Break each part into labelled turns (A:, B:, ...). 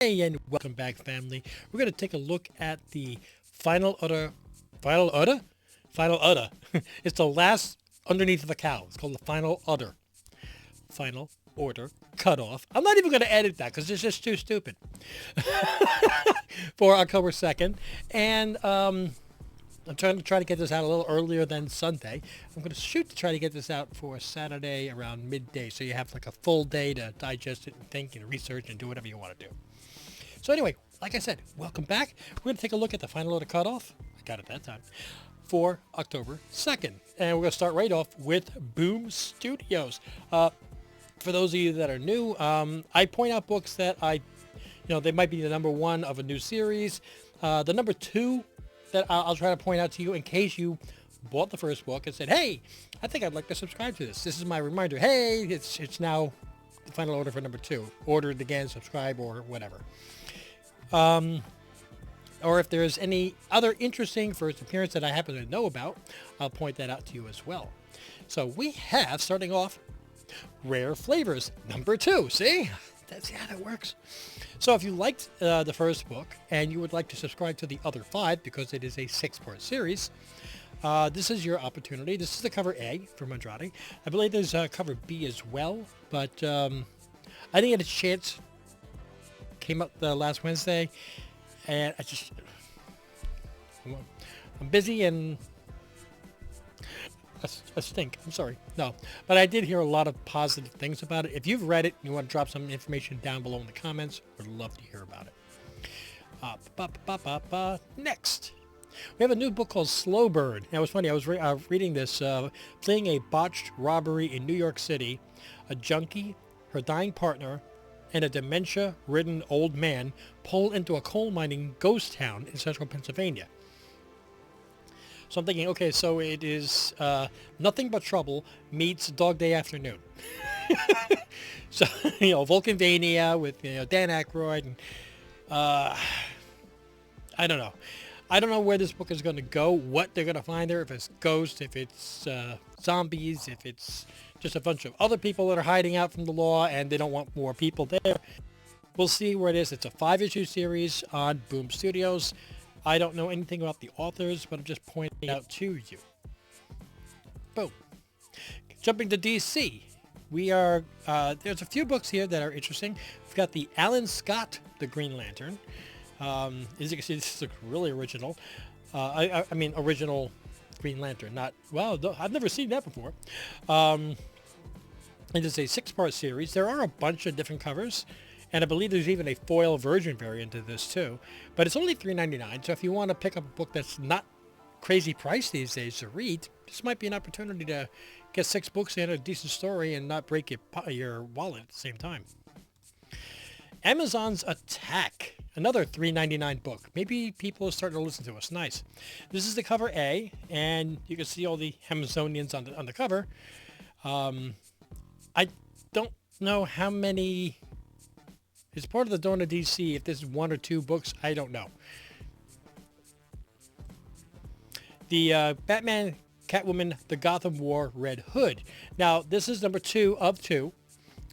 A: Hey, and welcome back, family. We're going to take a look at the final order. Final order? Final order. It's the last underneath of a cow. It's called the final order. Final order cutoff. I'm not even going to edit that because it's just too stupid. For October 2nd. And I'm trying to get this out a little earlier than Sunday. I'm going to shoot to try to get this out for Saturday around midday, so you have like a full day to digest it and think and research and do whatever you want to do. So anyway, like I said, welcome back. We're going to take a look at the final order cutoff. I got it that time. For October 2nd. And we're going to start right off with Boom Studios. For those of you that are new, I point out books that they might be the number one of a new series. The number two that I'll try to point out to you in case you bought the first book and said, hey, I think I'd like to subscribe to this. This is my reminder. Hey, it's now the final order for number two. Order it again, subscribe, or whatever. Or if there's any other interesting first appearance that I happen to know about, I'll point that out to you as well. So we have, starting off, Rare Flavors, number 2. See? That's how that works. So if you liked the first book and you would like to subscribe to the other 5 because it is a 6-part series, this is your opportunity. This is the cover A from Andrade. I believe there's cover B as well, but I didn't get a chance. Came up the last Wednesday, and I'm busy and I stink. I'm sorry. No. But I did hear a lot of positive things about it. If you've read it and you want to drop some information down below in the comments, would love to hear about it. Next, we have a new book called Slow Burn. Now, it was funny. I was reading this. Fleeing a botched robbery in New York City, a junkie, her dying partner, and a dementia-ridden old man pull into a coal mining ghost town in central Pennsylvania. So I'm thinking, okay, so it is Nothing But Trouble meets Dog Day Afternoon. So, Vulcanvania with, Dan Aykroyd. And, I don't know. I don't know where this book is going to go, what they're going to find there, if it's ghosts, if it's zombies, if it's just a bunch of other people that are hiding out from the law and they don't want more people there. We'll see where it is. It's a 5-issue series on Boom Studios. I don't know anything about the authors, but I'm just pointing it out to you. Boom. Jumping to DC. We are, there's a few books here that are interesting. We've got the Alan Scott, The Green Lantern. As you can see, this looks really original. I mean, original Green Lantern, not, well, I've never seen that before. It is a 6-part series. There are a bunch of different covers. And I believe there's even a foil version variant of this too. But it's only $3.99, so if you want to pick up a book that's not crazy price these days to read, this might be an opportunity to get 6 books in, a decent story, and not break your wallet at the same time. Amazon's Attack, another $3.99 book. Maybe people are starting to listen to us. Nice. This is the cover A, and you can see all the Amazonians on the cover. I don't know how many... It's part of the Dawn of DC. If this is 1 or 2 books, I don't know. The Batman, Catwoman, The Gotham War, Red Hood. Now, this is number 2 of 2.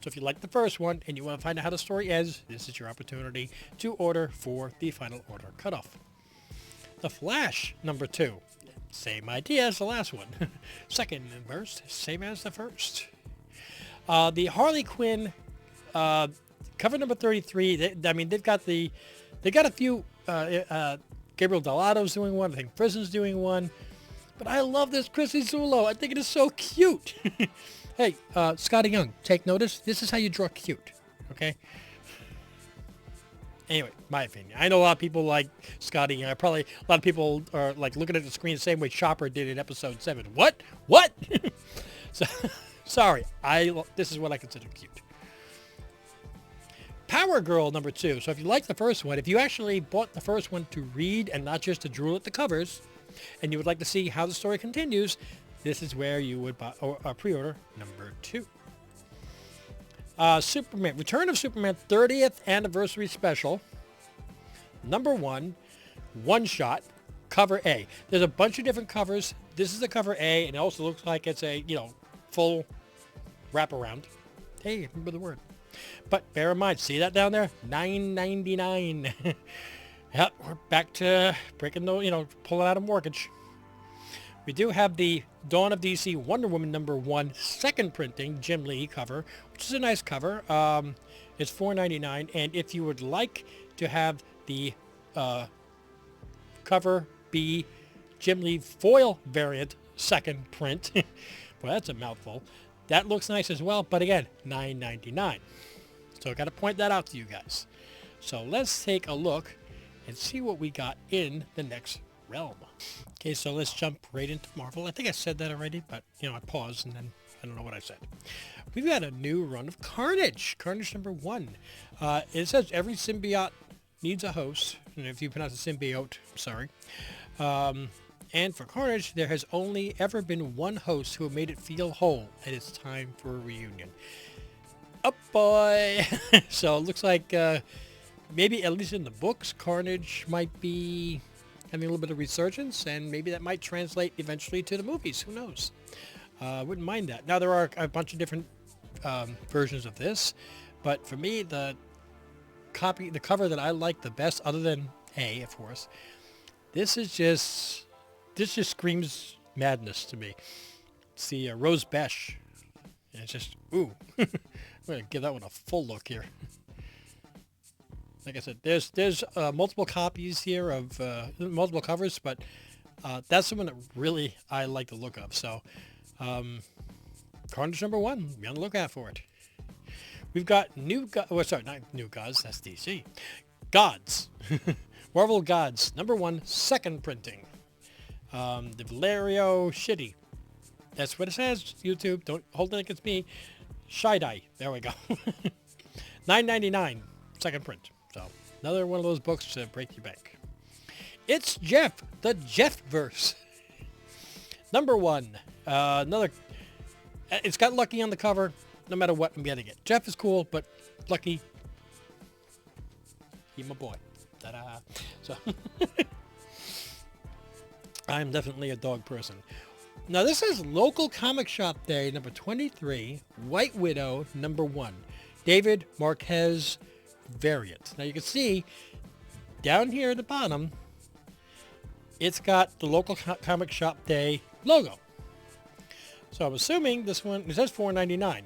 A: So if you like the first one and you want to find out how the story ends, this is your opportunity to order for the final order cutoff. The Flash, number 2. Same idea as the last one. Second verse, same as the first. The Harley Quinn... cover number 33. They've got a few. Gabriel Delato's doing one. I think Prison's doing one. But I love this Chrissy Zulo. I think it is so cute. Hey, Scotty Young, take notice. This is how you draw cute. Okay. Anyway, my opinion. I know a lot of people like Scotty Young. A lot of people are like looking at the screen the same way Chopper did in episode 7. What? So, sorry. This is what I consider cute. Power Girl number 2. So if you like the first one, if you actually bought the first one to read and not just to drool at the covers, and you would like to see how the story continues, this is where you would buy or pre-order number 2. Superman, Return of Superman 30th Anniversary Special, number 1, one-shot, cover A. There's a bunch of different covers. This is the cover A, and it also looks like it's a, full wraparound. Hey, remember the word. But bear in mind, see that down there? $9.99. Yep, we're back to breaking the, pulling out a mortgage. We do have the Dawn of DC Wonder Woman #1 second printing Jim Lee cover, which is a nice cover. It's $4.99, and if you would like to have the cover be Jim Lee foil variant second print, well, that's a mouthful. That looks nice as well, but again, $9.99. So I got to point that out to you guys. So let's take a look and see what we got in the next realm. Okay, so let's jump right into Marvel. I think I said that already, but I paused and then I don't know what I said. We've got a new run of Carnage. Carnage #1. It says every symbiote needs a host, and if you pronounce it symbiote, I'm sorry. And for Carnage, there has only ever been one host who made it feel whole, and it's time for a reunion. Oh boy! So it looks like maybe at least in the books, Carnage might be having a little bit of resurgence, and maybe that might translate eventually to the movies. Who knows? Wouldn't mind that. Now, there are a bunch of different versions of this, but for me, the cover that I like the best, other than A, of course, this just screams madness to me. It's the Rose Besh. And it's just, ooh. I'm going to give that one a full look here. Like I said, there's multiple copies here of multiple covers, but that's the one that really I like the look of. So, Carnage #1, be on the lookout for it. We've got not New Gods, that's DC. Gods. Marvel Gods #1 second printing. The Valerio Shitty. That's what it says. YouTube, don't hold it like it's me. Shy-Dye. There we go. $9.99 second print. So another one of those books to break your bank. It's Jeff, the Jeff-verse. #1. Another. It's got Lucky on the cover. No matter what, I'm getting it. Jeff is cool, but Lucky, he's my boy. Ta-da. So I'm definitely a dog person. Now this is Local Comic Shop Day #23, White Widow #1, David Marquez variant. Now you can see down here at the bottom, it's got the Local Comic Shop Day logo. So I'm assuming this one, it says $4.99.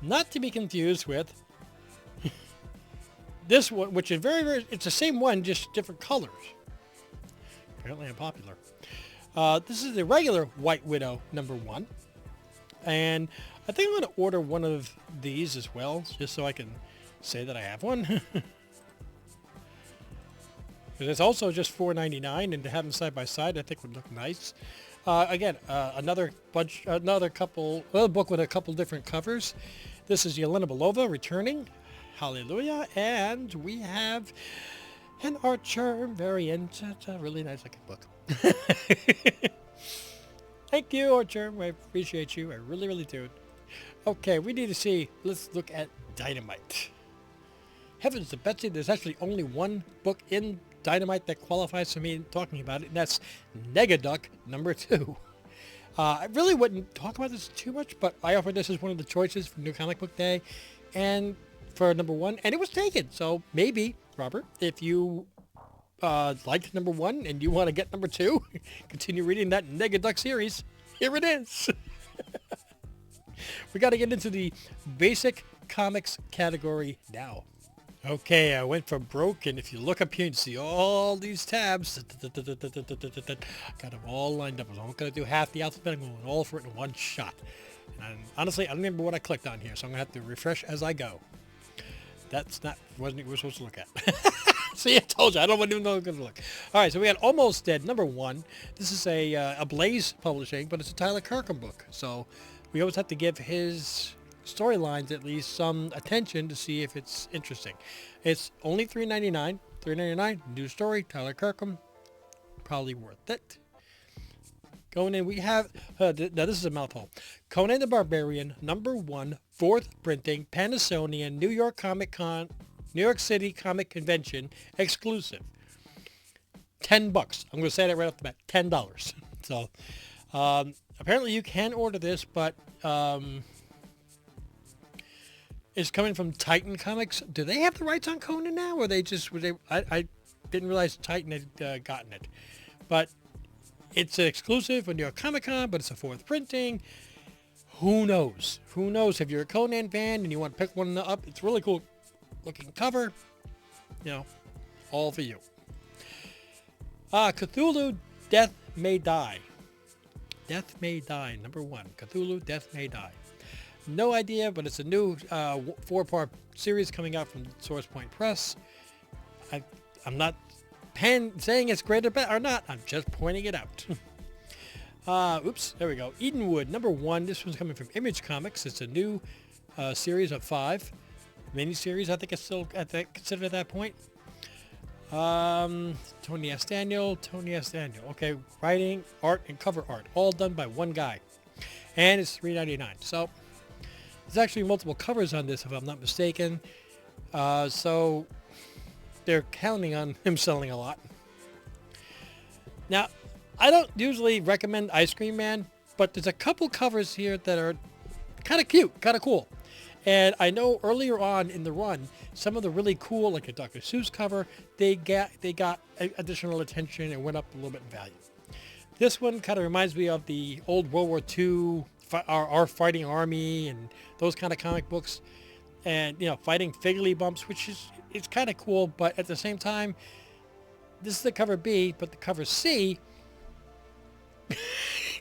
A: Not to be confused with this one, which is it's the same one, just different colors. Apparently I'm popular. This is the regular White Widow #1. And I think I'm going to order one of these as well, just so I can say that I have one. It's also just $4.99, and to have them side by side, I think would look nice. Again, another book with a couple different covers. This is Yelena Belova returning. Hallelujah. And we have an Archer variant. It's a really nice looking book. Thank you, Archer. I appreciate you. I really, really do. Okay, we need to see. Let's look at Dynamite. Heavens to Betsy, there's actually only one book in Dynamite that qualifies for me talking about it, and that's Negaduck #2. I really wouldn't talk about this too much, but I offered this as one of the choices for New Comic Book Day and for #1, and it was taken. So maybe, Robert, if you liked #1 and you want to get #2, continue reading that Negaduck series, here it is. We got to get into the basic comics category now. Okay, I went for broke, and if you look up here, you see all these tabs. Got them all lined up. I'm not going to do half the alphabet. I'm going all for it in one shot. And honestly, I don't remember what I clicked on here, so I'm going to have to refresh as I go. That's not wasn't what we're supposed to look at. See, I told you, I don't even know what I'm going to look. All right, so we got Almost Dead #1. This is a Blaze Publishing, but it's a Tyler Kirkham book. So we always have to give his storylines at least some attention to see if it's interesting. It's only $3.99. $3.99, new story, Tyler Kirkham. Probably worth it. Going in, we have, now this is a mouthful. Conan the Barbarian, #1, 4th printing, Panasonian, New York City Comic Convention, exclusive. $10. I'm going to say that right off the bat, $10. So, apparently you can order this, but is coming from Titan Comics. Do they have the rights on Conan now, or they just were they? I didn't realize Titan had gotten it, but it's an exclusive for New York Comic Con. But it's a fourth printing. Who knows? Who knows? If you're a Conan fan and you want to pick one up, it's really cool looking cover. You know, all for you. Cthulhu, Death May Die. Death May Die, number 1. Cthulhu, Death May Die. No idea, but it's a new 4-part series coming out from Source Point Press. I'm not saying it's great or bad or not. I'm just pointing it out. Oops, there we go. Edenwood, number 1. This one's coming from Image Comics. It's a new series of 5 miniseries. I think it's still considered at that point. Tony S. Daniel. Okay, writing, art, and cover art, all done by one guy, and it's $3.99. So there's actually multiple covers on this, if I'm not mistaken. So they're counting on him selling a lot. Now, I don't usually recommend Ice Cream Man, but there's a couple covers here that are kind of cute, kind of cool. And I know earlier on in the run, some of the really cool, like a Dr. Seuss cover, they got additional attention and went up a little bit in value. This one kind of reminds me of the old World War II, our Fighting Army, and those kind of comic books. And, you know, fighting Figgly Bumps, which is it's kind of cool, but at the same time, this is the cover B, but the cover C,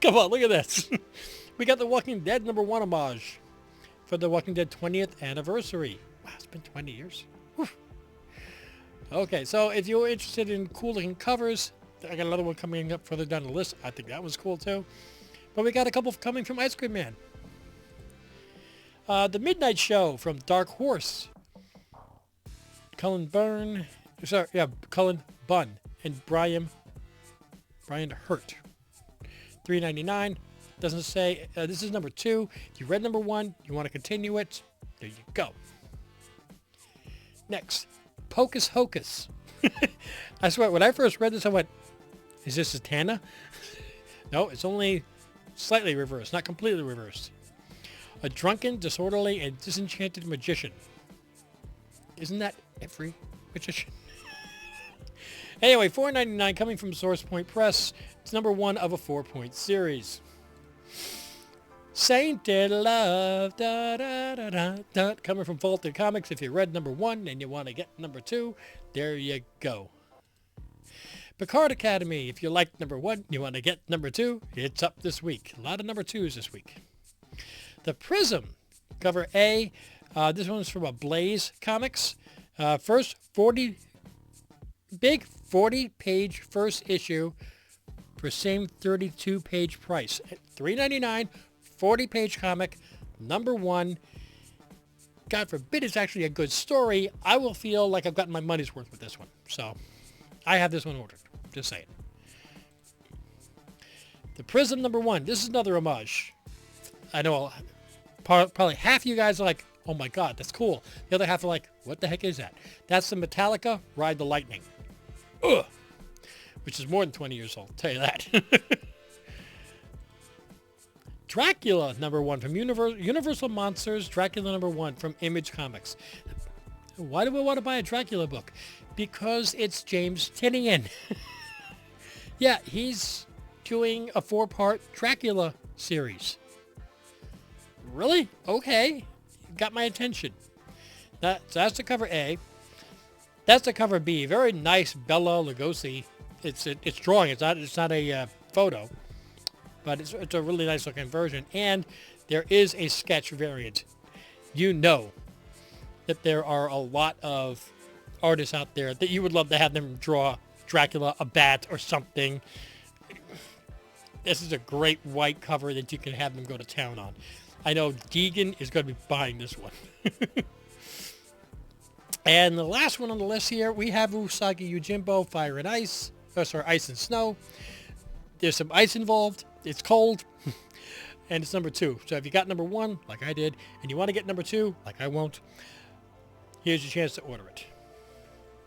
A: come on, look at this. We got the Walking Dead number 1 homage for the Walking Dead 20th anniversary. Wow, it's been 20 years. Whew. Okay, so if you're interested in cool looking covers, I got another one coming up further down the list. I think that was cool too. But we got a couple coming from Ice Cream Man. The Midnight Show from Dark Horse. Cullen Bunn and Brian Hurt. $3.99. Doesn't say. This is number 2. If you read number 1, you want to continue it, there you go. Next, Pocus Hocus. I swear, when I first read this, I went, is this Zatanna? No, it's only slightly reversed, not completely reversed. A drunken, disorderly, and disenchanted magician. Isn't that every magician? Anyway, $4.99 coming from Source Point Press. It's number 1 of a 4-point series. Sainted Love, da, da, da, da, da, coming from Vaulted Comics. If you read number 1 and you want to get number 2, there you go. Picard Academy, if you like number 1, you want to get number 2, it's up this week. A lot of number 2s this week. The Prism, cover A. This one's from a Blaze Comics. First 40-page first issue for same 32-page price. $3.99. 40-page comic, number 1. God forbid it's actually a good story. I will feel like I've gotten my money's worth with this one. So I have this one ordered. Just saying. The Prism number 1. This is another homage. I know probably half of you guys are like, oh my God, that's cool. The other half are like, what the heck is that? That's the Metallica Ride the Lightning. Ugh. Which is more than 20 years old, I'll tell you that. Dracula number 1 from Universal Monsters. Dracula number 1 from Image Comics. Why do we want to buy a Dracula book? Because it's James Tynion. Yeah, he's doing a 4-part Dracula series. Really? Okay. Got my attention. So that's the cover A. That's the cover B. Very nice Bela Lugosi. It's drawing. It's not a photo. But it's a really nice looking version. And there is a sketch variant. You know that there are a lot of artists out there that you would love to have them draw Dracula, a bat, or something. This is a great white cover that you can have them go to town on. I know Deegan is going to be buying this one. And the last one on the list here, we have Usagi Yojimbo, Fire and Ice. Ice and Snow. There's some ice involved. It's cold. And it's number 2. So if you got number 1, like I did, and you want to get number 2, like I won't, here's your chance to order it.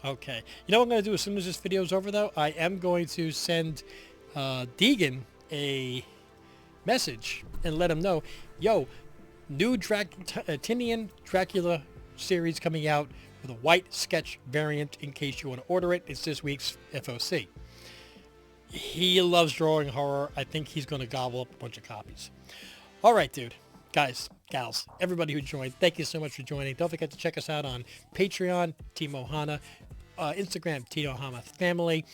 A: Okay. You know what I'm going to do as soon as this video is over, though? I am going to send Deegan a message and let him know, yo, new Tinian Dracula series coming out with a white sketch variant in case you want to order it. It's this week's FOC. He loves drawing horror. I think he's going to gobble up a bunch of copies. All right, dude. Guys, gals, everybody who joined, thank you so much for joining. Don't forget to check us out on Patreon, Team Ohana, Instagram, Tito Ohana Family,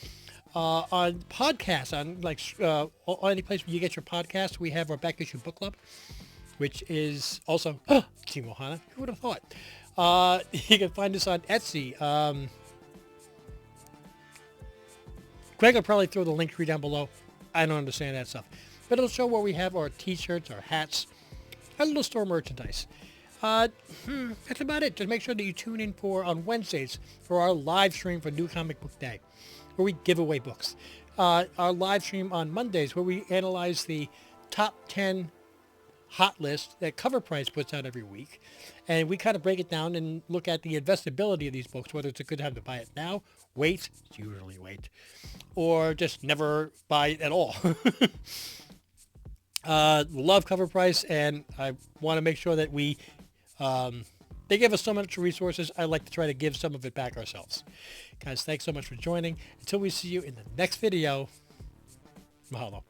A: on podcasts, on any place where you get your podcasts. We have our Back Issue Book Club, which is also Team Ohana. Who would have thought? You can find us on Etsy. Greg will probably throw the link tree down below. I don't understand that stuff. But it'll show where we have our t-shirts, our hats, our little store merchandise. That's about it. Just make sure that you tune in on Wednesdays for our live stream for New Comic Book Day, where we give away books. Our live stream on Mondays, where we analyze the top 10 hot list that Cover Price puts out every week. And we kind of break it down and look at the investability of these books, whether it's a good time to buy it now, wait, usually wait, or just never buy it at all. Love Cover Price, and I want to make sure that they give us so much resources. I like to try to give some of it back ourselves. Guys, thanks so much for joining. Until we see you in the next video, mahalo.